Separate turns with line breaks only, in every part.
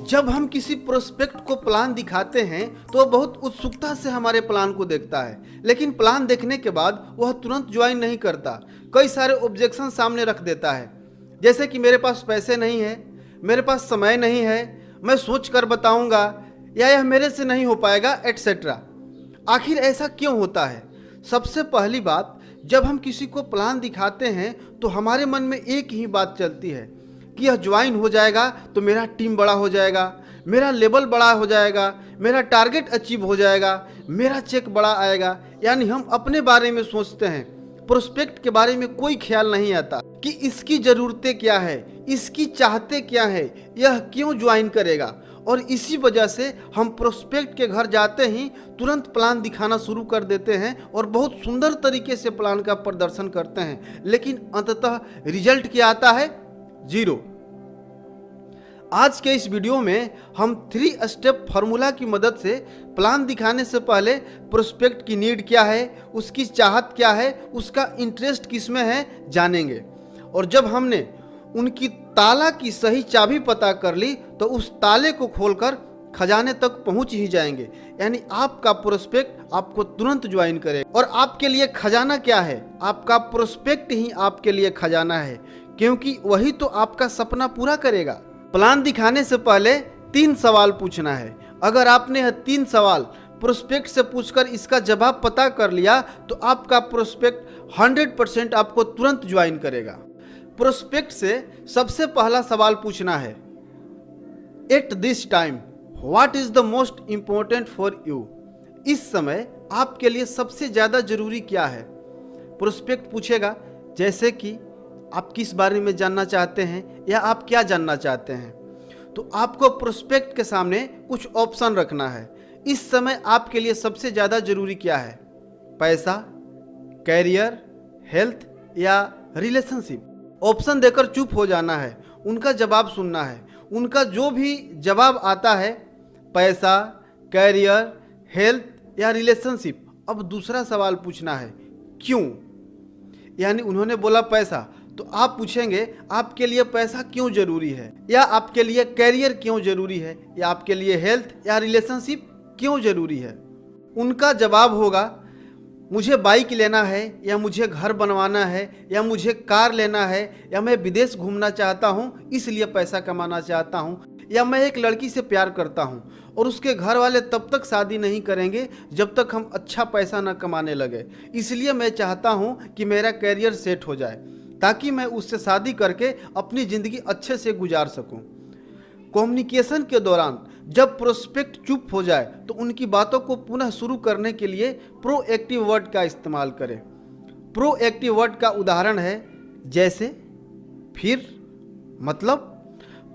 जब हम किसी प्रोस्पेक्ट को प्लान दिखाते हैं तो वह बहुत उत्सुकता से हमारे प्लान को देखता है, लेकिन प्लान देखने के बाद वह तुरंत ज्वाइन नहीं करता। कई सारे ऑब्जेक्शन सामने रख देता है, जैसे कि मेरे पास पैसे नहीं है, मेरे पास समय नहीं है, मैं सोच कर बताऊंगा, या यह मेरे से नहीं हो पाएगा, एटसेट्रा। आखिर ऐसा क्यों होता है? सबसे पहली बात, जब हम किसी को प्लान दिखाते हैं तो हमारे मन में एक ही बात चलती है कि यह ज्वाइन हो जाएगा तो मेरा टीम बड़ा हो जाएगा, मेरा लेवल बड़ा हो जाएगा, मेरा टारगेट अचीव हो जाएगा, मेरा चेक बड़ा आएगा। यानी हम अपने बारे में सोचते हैं, प्रोस्पेक्ट के बारे में कोई ख्याल नहीं आता कि इसकी ज़रूरतें क्या है, इसकी चाहते क्या है, यह क्यों ज्वाइन करेगा। और इसी वजह से हम प्रोस्पेक्ट के घर जाते ही तुरंत प्लान दिखाना शुरू कर देते हैं और बहुत सुंदर तरीके से प्लान का प्रदर्शन करते हैं, लेकिन अंततः रिजल्ट क्या आता है? 0। आज के इस वीडियो में हम 3 स्टेप फार्मूला की मदद से प्लान दिखाने से पहले प्रोस्पेक्ट की नीड क्या है, उसकी चाहत क्या है, उसका इंटरेस्ट किसमें है, जानेंगे। और जब हमने उनकी ताला की सही चाबी पता कर ली तो उस ताले को खोलकर खजाने तक पहुंच ही जाएंगे। यानी आपका प्रोस्पेक्ट आपको तुरंत ज्वाइन करेगा। और आपके लिए खजाना क्या है? आपका प्रोस्पेक्ट ही आपके लिए खजाना है, क्योंकि वही तो आपका सपना पूरा करेगा। प्लान दिखाने से पहले 3 सवाल पूछना है। अगर आपने यह 3 सवाल प्रोस्पेक्ट से पूछकर इसका जवाब पता कर लिया तो आपका प्रोस्पेक्ट 100% आपको तुरंत ज्वाइन करेगा। प्रोस्पेक्ट से सबसे पहला सवाल पूछना है, at this time what is the most important for you? इस समय आपके लिए सबसे ज़्यादा जरूरी क्या है? प्रोस्पेक्ट पूछेगा, जैसे कि आप किस बारे में जानना चाहते हैं या आप क्या जानना चाहते हैं। तो आपको प्रोस्पेक्ट के सामने कुछ ऑप्शन रखना है। इस समय आपके लिए सबसे ज़्यादा जरूरी क्या है? पैसा, कैरियर, हेल्थ या रिलेशनशिप? ऑप्शन देकर चुप हो जाना है, उनका जवाब सुनना है। उनका जो भी जवाब आता है, पैसा, कैरियर, हेल्थ या रिलेशनशिप, अब दूसरा सवाल पूछना है, क्यों? यानी उन्होंने बोला पैसा, तो आप पूछेंगे आपके लिए पैसा क्यों जरूरी है, या आपके लिए कैरियर क्यों जरूरी है, या आपके लिए हेल्थ या रिलेशनशिप क्यों जरूरी है। उनका जवाब होगा, मुझे बाइक लेना है, या मुझे घर बनवाना है, या मुझे कार लेना है, या मैं विदेश घूमना चाहता हूँ इसलिए पैसा कमाना चाहता हूँ, या मैं एक लड़की से प्यार करता हूँ और उसके घर वाले तब तक शादी नहीं करेंगे जब तक हम अच्छा पैसा न कमाने लगे, इसलिए मैं चाहता हूँ कि मेरा कैरियर सेट हो जाए ताकि मैं उससे शादी करके अपनी ज़िंदगी अच्छे से गुजार सकूँ। कम्युनिकेशन के दौरान जब प्रोस्पेक्ट चुप हो जाए तो उनकी बातों को पुनः शुरू करने के लिए प्रोएक्टिव वर्ड का इस्तेमाल करें। प्रोएक्टिव वर्ड का उदाहरण है जैसे, फिर, मतलब।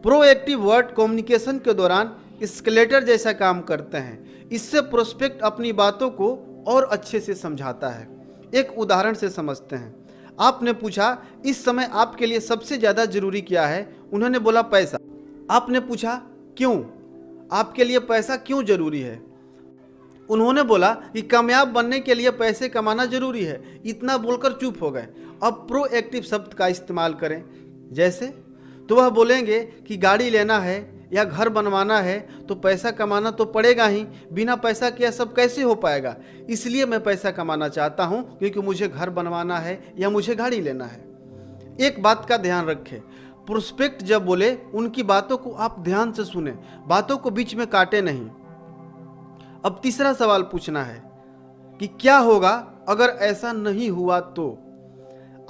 प्रोएक्टिव वर्ड कम्युनिकेशन के दौरान एस्केलेटर जैसा काम करते हैं। इससे प्रोस्पेक्ट अपनी बातों को और अच्छे से समझाता है। एक उदाहरण से समझते हैं। आपने पूछा, इस समय आपके लिए सबसे ज़्यादा जरूरी क्या है? उन्होंने बोला पैसा। आपने पूछा, क्यों? आपके लिए पैसा क्यों जरूरी है? उन्होंने बोला कि कामयाब बनने के लिए पैसे कमाना जरूरी है। इतना बोलकर चुप हो गए। अब प्रोएक्टिव शब्द का इस्तेमाल करें, जैसे, तो वह बोलेंगे कि गाड़ी लेना है या घर बनवाना है तो पैसा कमाना तो पड़ेगा ही, बिना पैसा के यह सब कैसे हो पाएगा, इसलिए मैं पैसा कमाना चाहता हूँ क्योंकि मुझे घर बनवाना है या मुझे गाड़ी लेना है। एक बात का ध्यान रखें, प्रोस्पेक्ट जब बोले उनकी बातों को आप ध्यान से सुने, बातों को बीच में काटे नहीं। अब तीसरा सवाल पूछना है कि क्या होगा अगर ऐसा नहीं हुआ तो?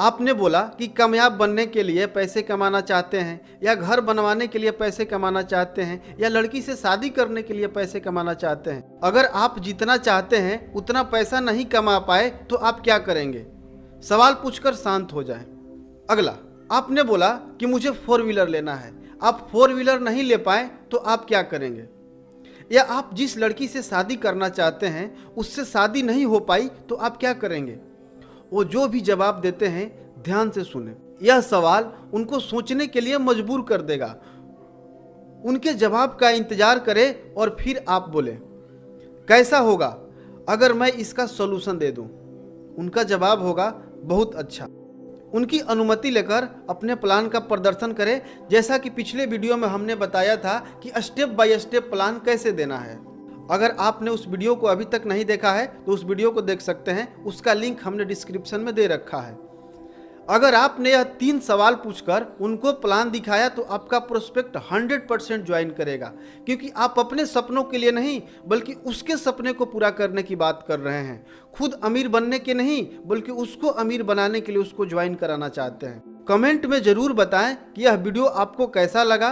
आपने बोला कि कामयाब बनने के लिए पैसे कमाना चाहते हैं, या घर बनवाने के लिए पैसे कमाना चाहते हैं, या लड़की से शादी करने के लिए पैसे कमाना चाहते हैं। अगर आप जितना चाहते हैं उतना पैसा नहीं कमा पाए तो आप क्या करेंगे? सवाल पूछकर शांत हो जाएं। अगला, आपने बोला कि मुझे 4 व्हीलर लेना है। आप 4 व्हीलर नहीं ले पाए तो आप क्या करेंगे? या आप जिस लड़की से शादी करना चाहते हैं उससे शादी नहीं हो पाई तो आप क्या करेंगे? वो जो भी जवाब देते हैं ध्यान से सुने। यह सवाल उनको सोचने के लिए मजबूर कर देगा। उनके जवाब का इंतजार करें और फिर आप बोले, कैसा होगा अगर मैं इसका सॉल्यूशन दे दूं? उनका जवाब होगा, बहुत अच्छा। उनकी अनुमति लेकर अपने प्लान का प्रदर्शन करें। जैसा कि पिछले वीडियो में हमने बताया था कि स्टेप बाय स्टेप प्लान कैसे देना है। अगर आपने उस वीडियो को अभी तक नहीं देखा है तो उस वीडियो को देख सकते हैं, उसका लिंक हमने डिस्क्रिप्शन में दे रखा है। अगर आपने यह 3 सवाल पूछकर उनको प्लान दिखाया तो आपका प्रोस्पेक्ट 100% ज्वाइन करेगा, क्योंकि आप अपने सपनों के लिए नहीं बल्कि उसके सपने को पूरा करने की बात कर रहे हैं। खुद अमीर बनने के नहीं बल्कि उसको अमीर बनाने के लिए उसको ज्वाइन कराना चाहते हैं। कमेंट में जरूर बताएं कि यह वीडियो आपको कैसा लगा